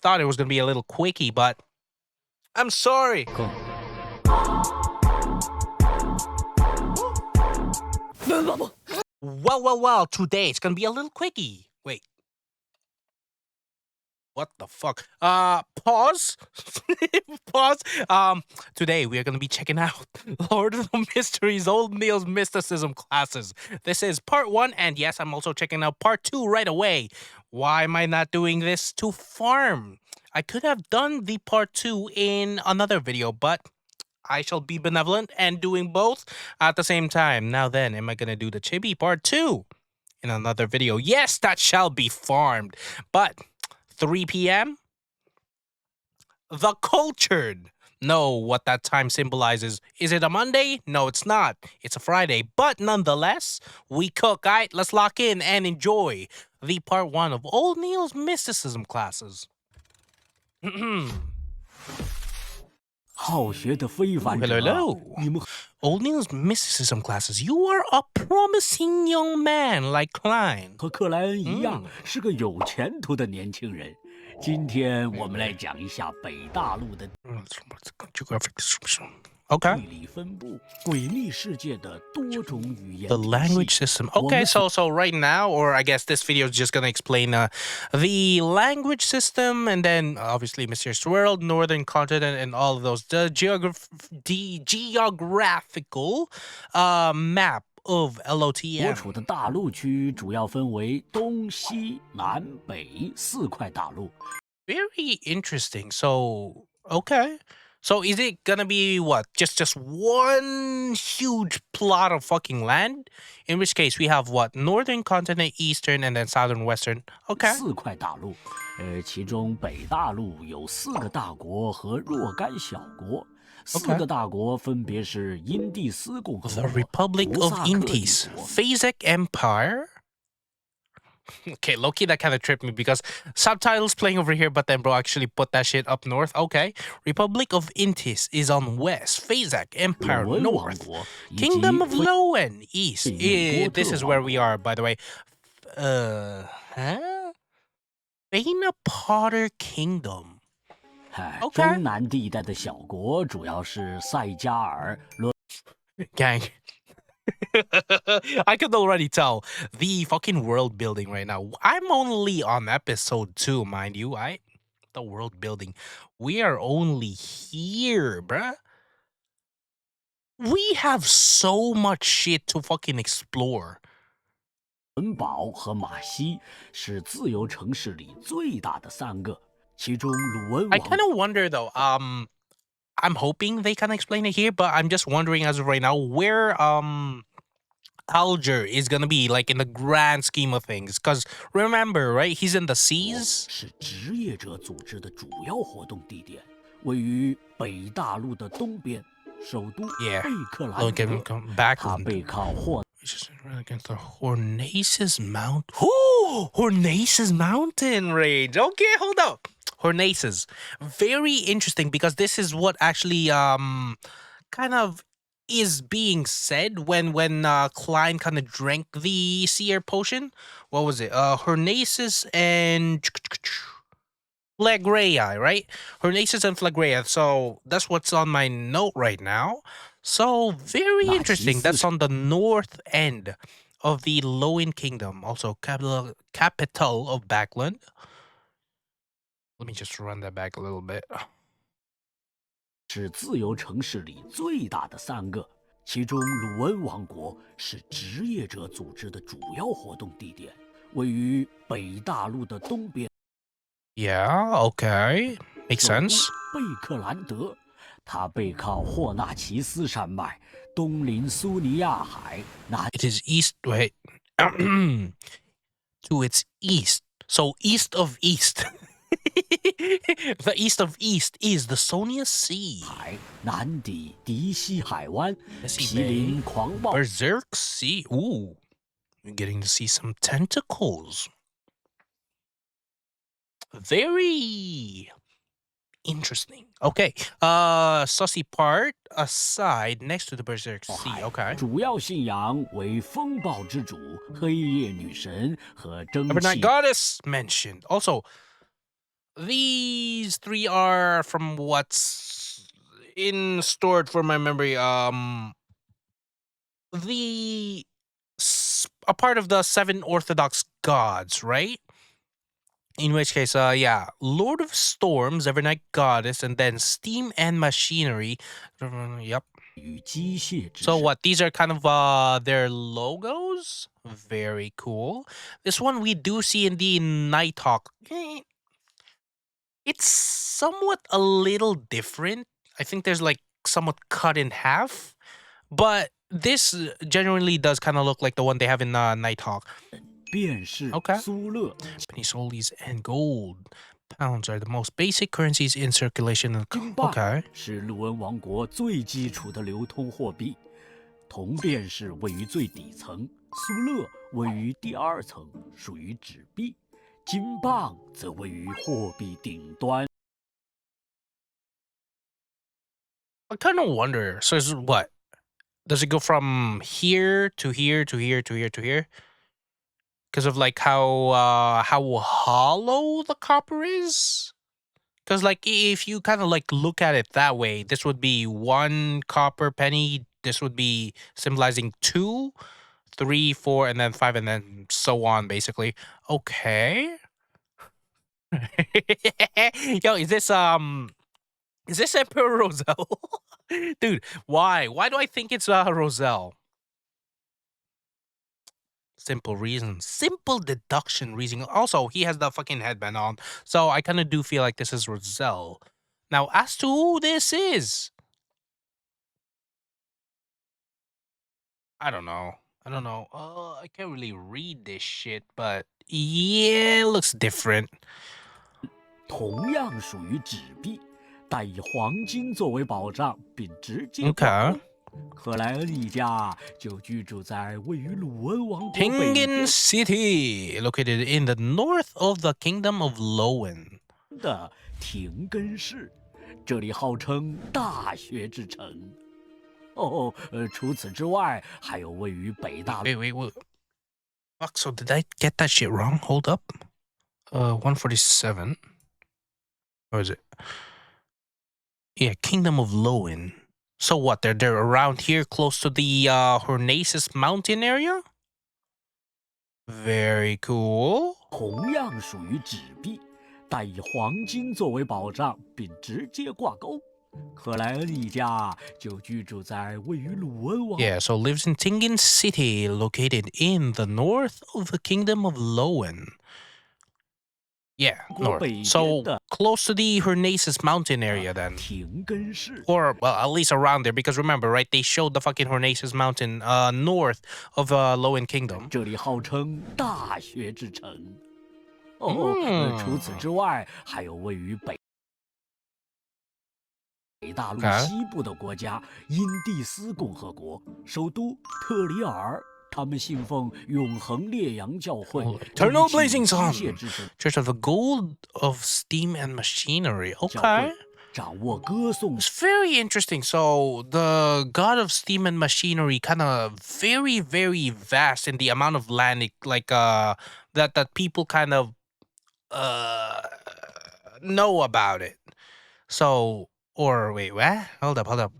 thought it was gonna be a little quickie, but I'm sorry. Cool. Well, today it's gonna be a little quickie. Wait. What the fuck? Pause. Pause. Today we are gonna be checking out Lord of the Mysteries, Old Neil's Mysticism classes. This is part 1, and yes, I'm also checking out part 2 right away. Why am I not doing this to farm? I could have done the part 2 in another video, but I shall be benevolent and doing both at the same time. Now then, am I gonna do the chibi part 2 in another video? Yes, that shall be farmed. But 3 p.m. The cultured know what that time symbolizes. Is it a Monday? No, it's not. It's a Friday. But nonetheless, we cook. All right, let's lock in and enjoy the part 1 of Old Neil's Mysticism classes. Hello. Old Neil's Mysticism classes. You are a promising young man like Klein. 和克莱恩一样，是个有前途的年轻人。今天我们来讲一下北大陆的 Geographic description. Okay. 地理分布、诡秘世界的多种语言 The language system. Okay, so right now, or I guess this video is just gonna explain the language system, and then obviously Mysterious World, Northern Continent, and all of those. The geographical map of 我 LOTM. 处的大陆区主要分为东西南北4块大陆。 Very interesting. So okay. So is it gonna be what? Just one huge plot of fucking land? In which case we have what? Northern continent, eastern, and then southern, western. Okay. 4块大陆，其中北大陆有4个大国和若干小国。4个大国分别是因蒂斯共和 The 国、 Republic of 胡萨克帝 Intis, 国、 Phasic Empire. Okay, low-key, that kind of tripped me because subtitles playing over here, but then bro actually put that shit up north. Okay. Republic of Intis is on west. Phasic Empire 鲁文王 north. 国以及 Kingdom of 菲 Lowen east. 美国 This 特 is 王 where we are, by the way. Baina Potter Kingdom. 哎 OK 中南地带的小国主要是塞加尔、伦 Gang. I can already tell the fucking world building right now. I'm only on episode 2, mind you, right? The world building. We are only here, bruh. We have so much shit to fucking explore. 堡和马西是自由城市里最大的3个，其中鲁文 I 王 kind of wonder though, I'm hoping they can explain it here, but I'm just wondering as of right now where Alger is gonna be like in the grand scheme of things. Cause remember, right? He's in the seas. 是职业者组织的主要活动地点，位于北大陆的东边，首都 Yeah. 贝克兰 Look at 德 him。come back. 他背靠霍 Just against the Hornaces Mount. Ooh, Hornaces Mountain Range. Okay, hold up. Hornaces. Very interesting because this is what actually kind of is being said when Klein kind of drank the sea air potion. What was it? Hornaces and Flagrea, right? Hornaces and Flagrea. So that's what's on my note right now. So very interesting. That's on the north end of the Lowen Kingdom, also capital of Backland. Let me just run that back a little bit. 是自由城市里最大的3个，其中鲁文王国是职业者组织的主要活动地点，位于北大陆的东边。 Yeah, okay. Makes 首都 sense. 贝克兰德，它背靠霍纳奇斯山脉，东临苏尼亚海，南 It is east. Wait. To its east. So east of east. The east of east is the Sonia Sea. 海，南抵迪西海湾， Let's 毗 see, 邻狂暴 Berserk Sea. Ooh. You're getting to see some tentacles. Very interesting. Okay. Sussy part aside next to the Berserk Sea. 海 Okay. 主要信仰为风暴之主、黑夜女神和蒸 Evernight 汽 Goddess mentioned. Also, these three are from what's in stored for my memory. The a part of the seven Orthodox gods, right? In which case, yeah, Lord of Storms, Evernight Goddess, and then Steam and Machinery. Yep. 与机械之 So 神。 what? These are kind of their logos. Very cool. This one we do see in the Nighthawk. It's somewhat a little different. I think there's like somewhat cut in half, but this genuinely does kind of look like the one they have in Nighthawk. 便是 Okay. 苏勒 Penny soles and gold. Pounds are the most basic currencies in circulation. 金镑 Okay. 是陆温王国最基础的流通货币，铜便士位于最底层，苏勒位于第二层，属于纸币，金镑则位于货币顶端。 I kind of wonder. So is what? Does it go from here to here to here to here to here? Because of like how hollow the copper is? Because like if you kind of like look at it that way, this would be one copper penny. This would be symbolizing 2, 3, 4, and then 5, and then so on, basically. Okay. Yo, is this Emperor Roselle? Dude, why? Why do I think it's Roselle? Simple reason. Simple deduction reasoning. Also, he has the fucking headband on. So I kind of do feel like this is Roselle. Now, as to who this is, I don't know. I don't know. I can't really read this shit, but yeah, it looks different. 同样属于纸币，但以黄金作为保障，并直接挂 Okay. 钩。克莱恩一家就居住在位于鲁温王国北 Tingen 边 City, located in the north of the Kingdom of Lowen. 的廷根市，这里号称大学之城。哦，除此之外，还有位于北大陆 Wait. Fuck, so did I get that shit wrong? Hold up. 147. Or is it? Yeah, Kingdom of Lowen. So what? They're around here, close to the Hornaces Mountain area. Very cool. 同样属于纸币，但以黄金作为保障，并直接挂钩。克莱恩一家就居住在位于鲁温王 Yeah, so lives in Tingen City, located in the north of the Kingdom of Lowen. Yeah, 国 north. 北边 So 的 close to the Hornaces Mountain area then. 廷根市。 Or, well, at least around there, because remember, right, they showed the fucking Hornaces Mountain north of Lowen Kingdom. 这里号称大学之城。哦，除此嗯之外，还有位于北大陆 Okay. 西部的国家因蒂斯共和国，首都特里尔。他们信奉永恒烈阳教会 Eternal 终 Blazing 极 Sun. 机械之神 Church of the Gold of Steam and Machinery. 教 Okay. 会，掌握歌颂 It's very interesting. So the god of steam and machinery kind of very, very vast in the amount of land that people kind of know about it. So or wait, what? Hold up.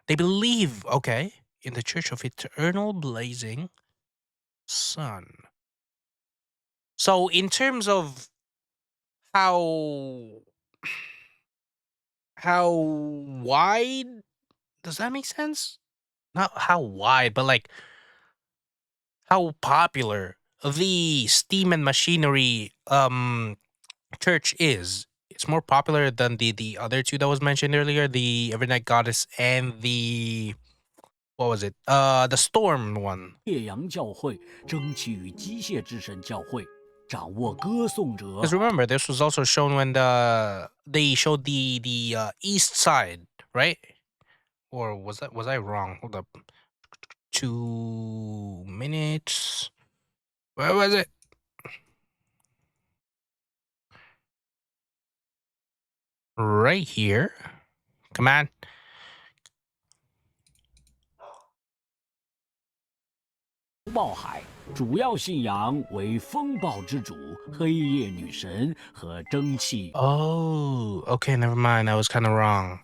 They believe, okay, in the Church of Eternal Blazing Sun. So in terms of how wide does that make sense? Not how wide, but like how popular the steam and machinery church is. It's more popular than the other two that was mentioned earlier, the Evernight Goddess and the what was it? The storm one. 烈阳教会，争取与机械之神教会，掌握歌颂者 Because remember, this was also shown when they showed the east side, right? Or was I wrong? Hold up. 2 minutes. Where was it? Right here. Come on. 冒海主要信仰为风暴之主、黑夜女神和蒸汽。Oh, okay, never mind. I was kind of wrong.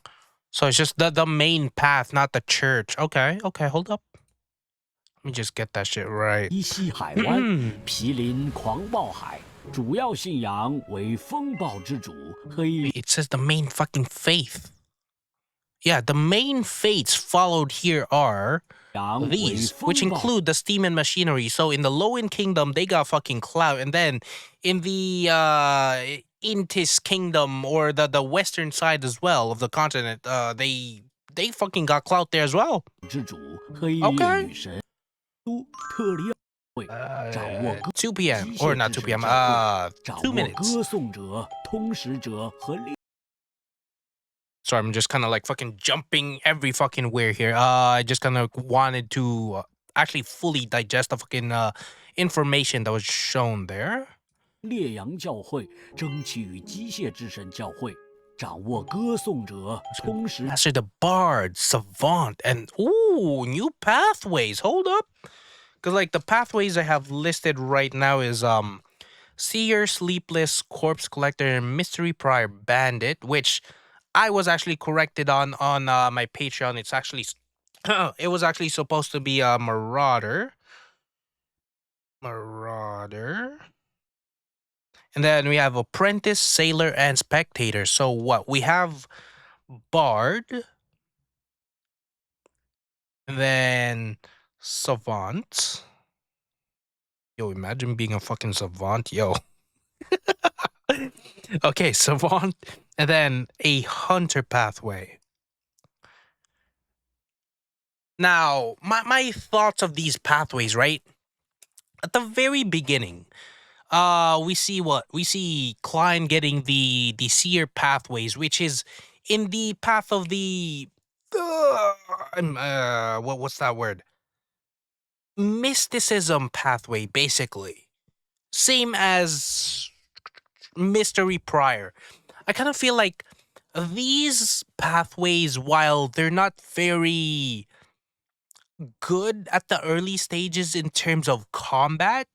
So it's just the main path, not the church. Okay, okay, hold up. Let me just get that shit right. 伊西海湾、毗邻狂暴海，主要信仰为风暴之主、黑。It says the main fucking faith. Yeah, the main faiths followed here are these, which include the steam and machinery. So in the Lowen Kingdom, they got fucking clout, and then in the Intis Kingdom or the western side as well of the continent, they fucking got clout there as well. 之主、黑夜女神特利会掌握 2 p.m. or not 2 p.m. 2 minutes. 歌颂者、通识者和 Sorry, I'm just kind of like fucking jumping every fucking where here. I just kind of wanted to actually fully digest the fucking information that was shown there. 烈阳教会、蒸汽与机械之神教会，掌握歌颂者、通识。Master the Bard, Savant, and ooh, new pathways. Hold up, because like the pathways I have listed right now is Seer, Sleepless, Corpse Collector, and Mystery Prior Bandit, which I was actually corrected on my Patreon. It's actually it was actually supposed to be a Marauder. And then we have Apprentice, Sailor, and Spectator. So what? We have Bard. And then Savant. Yo, imagine being a fucking Savant. Yo. Okay, Savant. And then a Hunter pathway. Now, my thoughts of these pathways, right? At the very beginning, we see Klein getting the seer pathways, which is in the path of the what's that word? Mysticism pathway, basically. Same as Mystery Prior. I kind of feel like these pathways, while they're not very good at the early stages in terms of combat,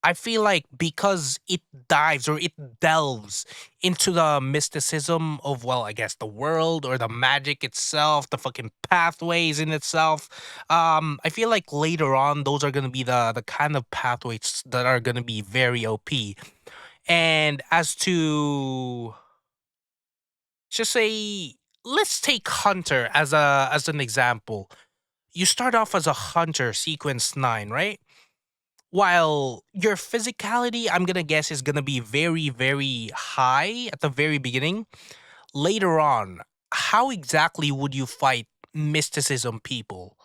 I feel like because it dives or it delves into the mysticism of, well, I guess the world or the magic itself, the fucking pathways in itself. I feel like later on those are gonna be the kind of pathways that are gonna be very OP. And as to just say, let's take Hunter as an example. You start off as a Hunter, sequence 9, right? While your physicality, I'm gonna guess, is gonna be very, very high at the very beginning. Later on, how exactly would you fight mysticism people?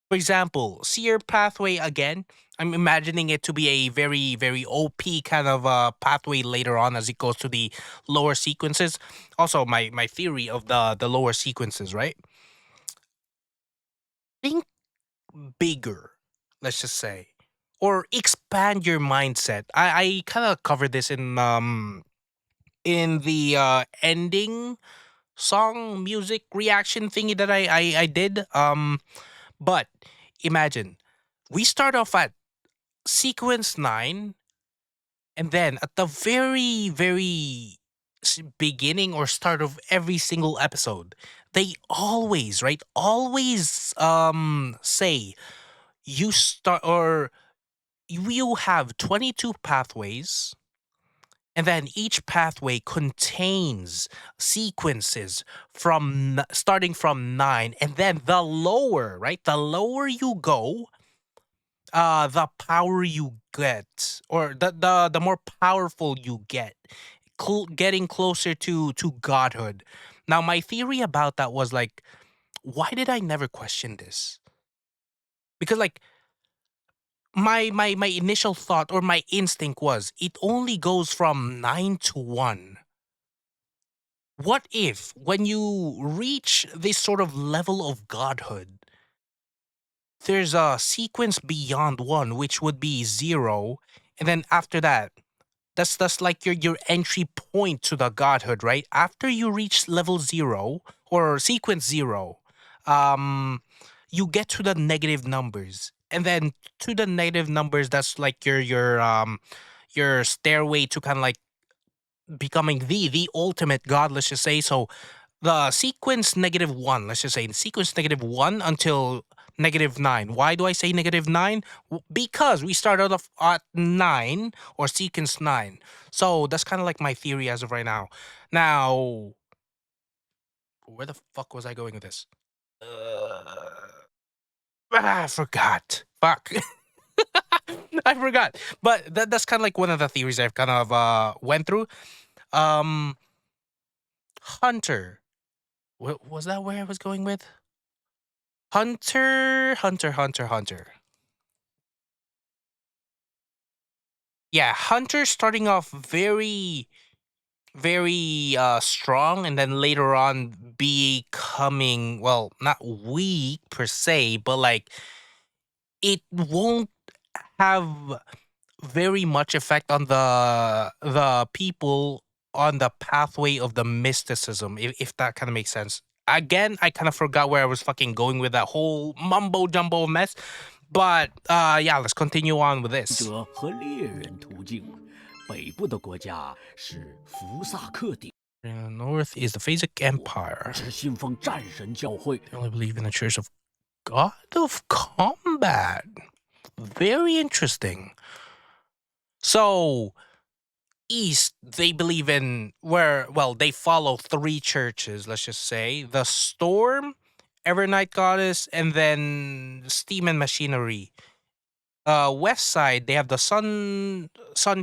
For example, Seer pathway again. I'm imagining it to be a very, very OP kind of pathway later on as it goes to the lower sequences. Also, my theory of the lower sequences, right? Think bigger, let's just say, or expand your mindset. I kind of covered this in the ending song music reaction thingy that I did. But imagine we start off at sequence 9, and then at the very, very beginning or start of every single episode, they always, right, always say you start, or you have 22 pathways, and then each pathway contains sequences from starting from 9, and then the lower, right, the lower you go, the power you get, or the more powerful you get, getting closer to godhood. Now, my theory about that was like, why did I never question this? Because like my initial thought or my instinct was it only goes from 9 to 1. What if when you reach this sort of level of godhood, there's a sequence beyond 1, which would be 0, and then after that, that's like your entry point to the godhood, right? After you reach level 0 or sequence 0, you get to the negative numbers. and then to the negative numbers, that's like your stairway to kind of like becoming the ultimate god, let's just say. So the sequence -1, let's just say the sequence -1 until -9. Why do I say -9? Because we started off at 9 or sequence 9. So that's kind of like my theory as of right now. Now, where the fuck was I going with this? I forgot. Fuck. I forgot. But that's kind of like one of the theories I've kind of went through. Um Hunter. Was that where I was going with? Hunter. Yeah, Hunter starting off very, very strong, and then later on becoming, well, not weak per se, but like it won't have very much effect on the people on the pathway of the mysticism, if that kind of makes sense. Again, I kind of forgot where I was fucking going with that whole mumbo jumbo mess. But yeah, let's continue on with this. 者和猎人途径。北部的国家是福萨克顶， In the north is the Phasic Empire. 只信奉战神教会， They only believe in the Church of God of Combat. Very interesting. So east, they believe in well, they follow 3 churches, let's just say. The Storm, Evernight Goddess, and then Steam and Machinery. West side, they have the Sun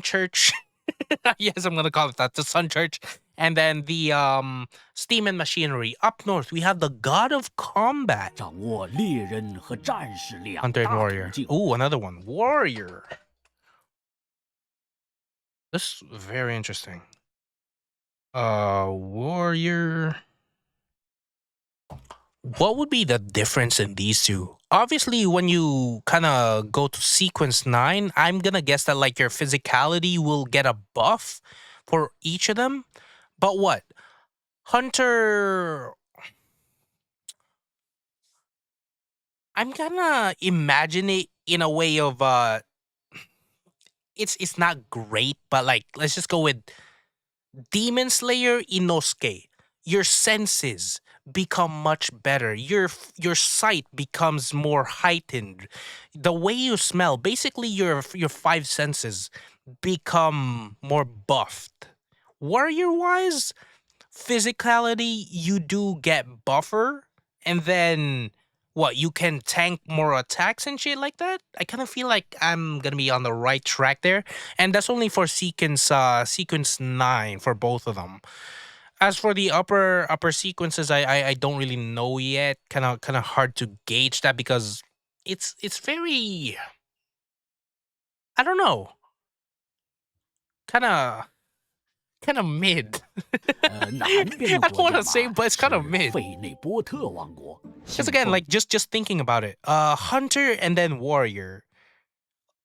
Church. Yes, I'm gonna call it that, the Sun Church. And then the Steam and Machinery. Up north, we have the God of Combat. 掌握猎人和战士两 Hunter and 大途 Warrior. 径。 Ooh, another one. Warrior. This is very interesting. Warrior. What would be the difference in these two? Obviously, when you kind of go to sequence 9, I'm gonna guess that like your physicality will get a buff for each of them. But what? Hunter, I'm gonna imagine it in a way of it's not great, but like let's just go with Demon Slayer Inosuke. Your senses become much better. Your sight becomes more heightened. The way you smell, basically your 5 senses become more buffed. Warrior wise, physicality, you do get buffer, and then what, you can tank more attacks and shit like that. I kind of feel like I'm gonna be on the right track there, and that's only for sequence 9 for both of them. As for the upper sequences, I don't really know yet. Kind of hard to gauge that because it's very, I don't know, kind of mid. 南边 I 的 don't 国 want 家 to say, 嘛 but it's kind 是 of mid. 费内波特王国， Because again, like just thinking about it, Hunter and then Warrior.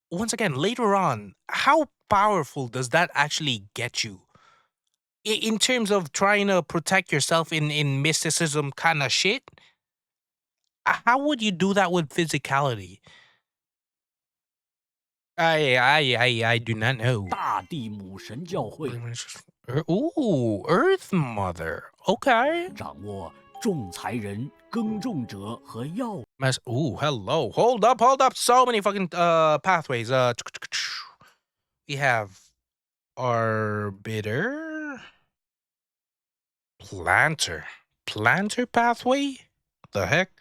Once again, later on, how powerful does that actually get you? In terms of trying to protect yourself in mysticism kind of shit, how would you do that with physicality? I do not know. 大地母神教会 Ooh, Earth Mother. Okay. 掌握种财人、耕种者和药 Ooh, hello. Hold up. So many fucking pathways. We have Arbiter, Planter pathway. The heck?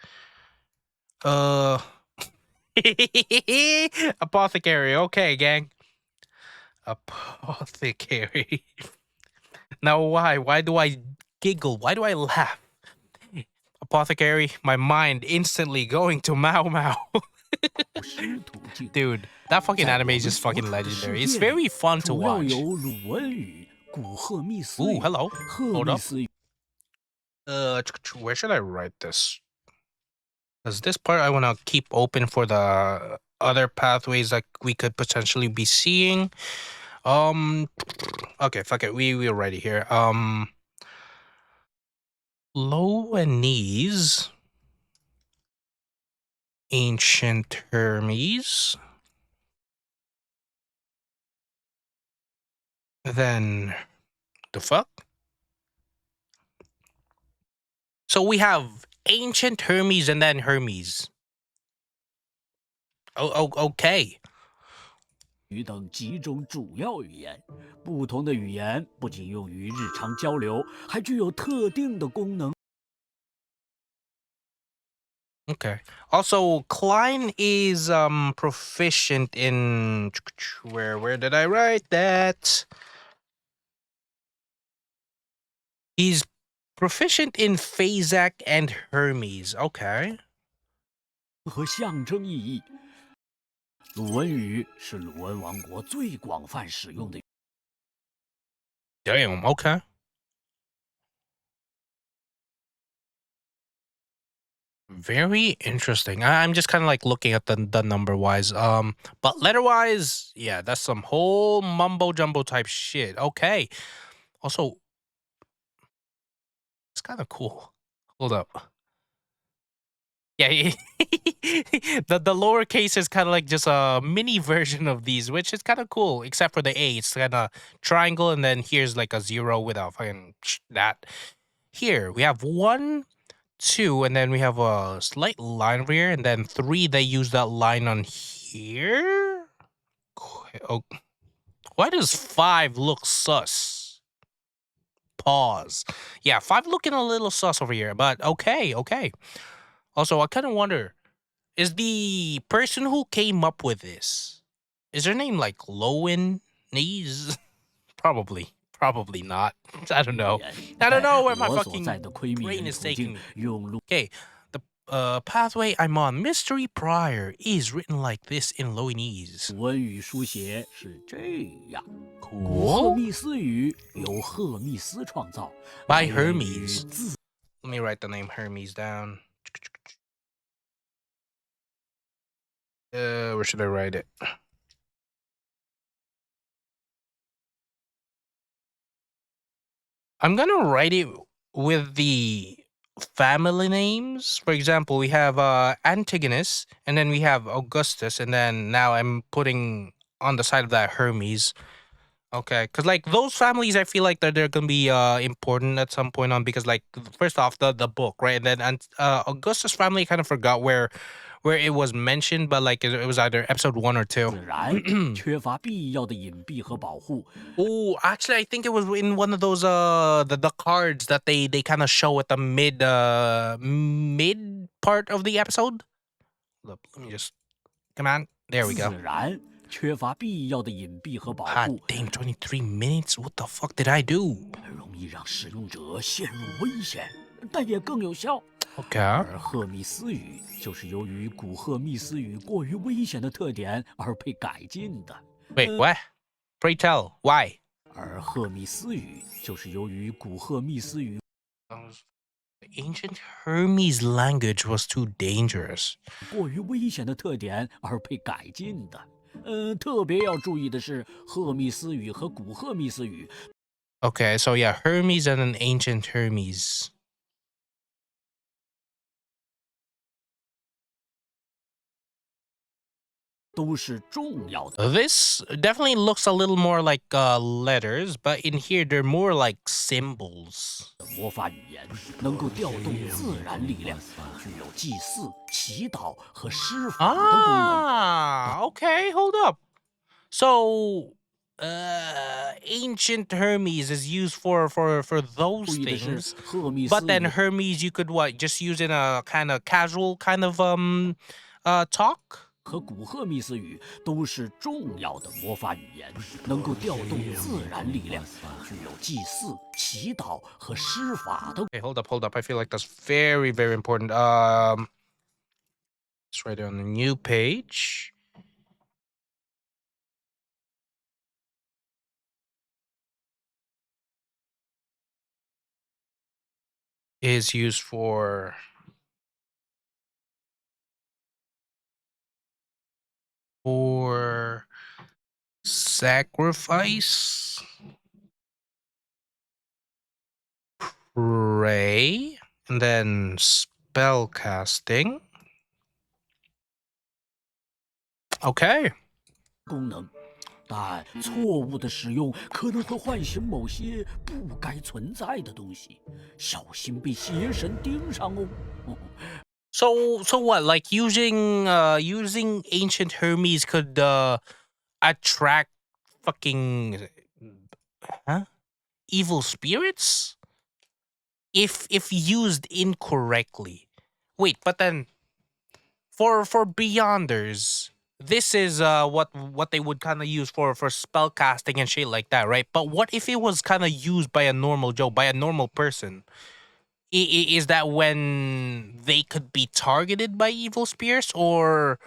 Uh, Apothecary. Okay, gang. Apothecary. Now, why? Why do I giggle? Why do I laugh? Apothecary. My mind instantly going to Mao Mao. 师途径。 Dude, that fucking 在 anime 我 is 们 just 所 fucking 处的世 legendary. 界 It's 里 very fun to 主要 watch. 有鲁文语、古赫密斯 Ooh, 语、 hello. 赫 Hold 密 up. 斯语。 Where should I write this? Because this part I want to keep open for the other pathways that we could potentially be seeing. Okay, fuck it. We're ready here. Low and knees Ancient Hermes. Then the fuck? So we have ancient Hermes and then Hermes. Okay. 语等几种主要语言。不同的语言不仅用于日常交流，还具有特定的功能。Okay. Also, Klein is proficient in where did I write that? He's proficient in Phazak and Hermes. Okay. 和象征意义。鲁文语是鲁文王国最广泛使用的。Damn. Okay. Very interesting. I'm just kind of like looking at the number wise. But letter wise, yeah, that's some whole mumbo jumbo type shit. Okay. Also, it's kind of cool. Hold up. Yeah, the lowercase is kind of like just a mini version of these, which is kind of cool. Except for the A, it's kind of triangle, and then here's like a zero with a fucking that. Here we have 1, 2, and then we have a slight line over here, and then 3. They use that line on here. Oh, why does 5 look sus? Pause. Yeah, 5 looking a little sus over here, but okay. Also, I kind of wonder. Is the person who came up with this, is her name like Lowen Knees? Probably not. I don't know. I don't know where my 我所在 fucking 的昆明 brain 人 is 处境 taking me. 用路 Okay, the pathway I'm on, Mystery Prior, is written like this in Lowenese. 文语书写是这样。古 Cool. 赫密斯语由赫密斯创造， By 来源于 Hermes. 自 Let me write the name Hermes down. Where should I write it? I'm gonna write it with the family names. For example, we have Antigonus, and then we have Augustus, and then now I'm putting on the side of that Hermes. Okay, because like those families, I feel like they're gonna be important at some point on, because like first off the book, right, and then Augustus family, I kind of forgot where it was mentioned, but like it was either episode 1 or 2. 自然，缺乏必要的隐蔽和保护。 Oh, actually, I think it was in one of those the cards that they kind of show at the mid part of the episode. Look, let me just come on. There we go. 自然，缺乏必要的隐蔽和保 God 护， damn, 23 minutes. What the fuck did I do? 容易让使用者陷入危险，但也更有效。 Okay. 而赫密斯语就是由于古赫密斯语过于危险的特点而被改进的。 Wait, what? Pray tell, why? 而赫密斯语就是由于古赫密斯语 The ancient Hermes language was too dangerous. 过于危险的特点而被改进的。特别要注意的是，赫密斯语和古赫密斯语 Okay, so yeah, Hermes and an ancient Hermes. 都是重要的。 This definitely looks a little more like letters, but in here they're more like symbols. 魔法语言能够调动自然力量，具有祭祀、祈祷和施法的功能。 Ah, okay, hold up. So, ancient Hermes is used for those 注意的是， things, 赫密斯 but then 语 Hermes you could what just use in a kind of casual kind of talk. 和古赫密斯语都是重要的魔法语言，能够调动自然力量，具有祭祀、祈祷和施法的。 Okay, hold up. I feel like that's very, very important. Let's write it on a new page. Is used for sacrifice, pray, and then spell casting. Okay. 功能，但错误的使用可能会唤醒某些不该存在的东西，小心被邪神盯上哦。So what? Like using ancient Hermes could attract fucking huh? Evil spirits if used incorrectly. Wait, but then for Beyonders, this is what they would kind of use for spell casting and shit like that, right? But what if it was kind of used by a normal Joe, by a normal person? Is that when they could be targeted by evil spirits, or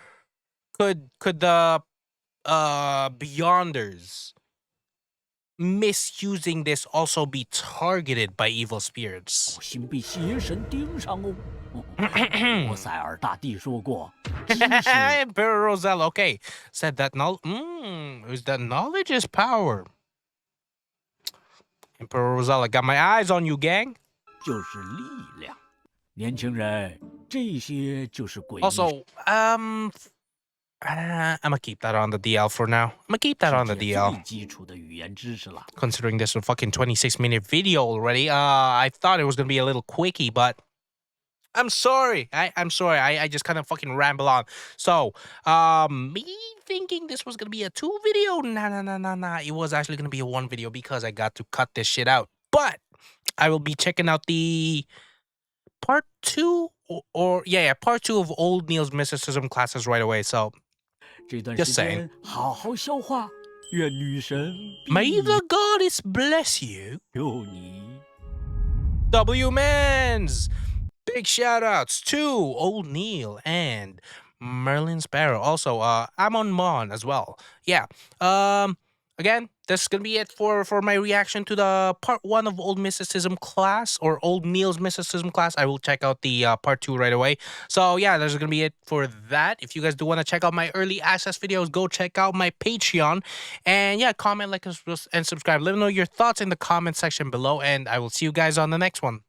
could the Beyonders misusing this also be targeted by evil 小 spirits? 心被邪神盯上哦。博塞尔大帝说过，知识 Emperor Roselle, okay, said that is that knowledge is power. Emperor Roselle, I got my eyes on you, gang. 就是力量。年轻人，这些就是诡异 Also, I'm gonna keep that on the DL for now. I'm gonna keep that on the 世界 DL. 最基础的语言知识了。 Considering this a fucking 26-minute video already, I thought it was gonna be a little quickie, but I'm sorry. I'm sorry. I just kind of fucking ramble on. So, me thinking this was gonna be a 2 video, nah. It was actually gonna be a 1 video because I got to cut this shit out. But I will be checking out the part 2 part 2 of Old Neil's Mysticism classes right away. So, 这段时 Just saying. 间好好消化，愿女神 may the goddess bless you. 佑你。 W Mans! Big shout outs to Old Neil and Merlin Sparrow. Also, I'm on Mon as well. Yeah. Again, this is gonna be it for my reaction to the part 1 of Old Mysticism class, or Old Neil's Mysticism class. I will check out the part 2 right away. So yeah, that's gonna be it for that. If you guys do want to check out my early access videos, go check out my Patreon. And yeah, comment, like, and subscribe. Let me know your thoughts in the comment section below, and I will see you guys on the next one.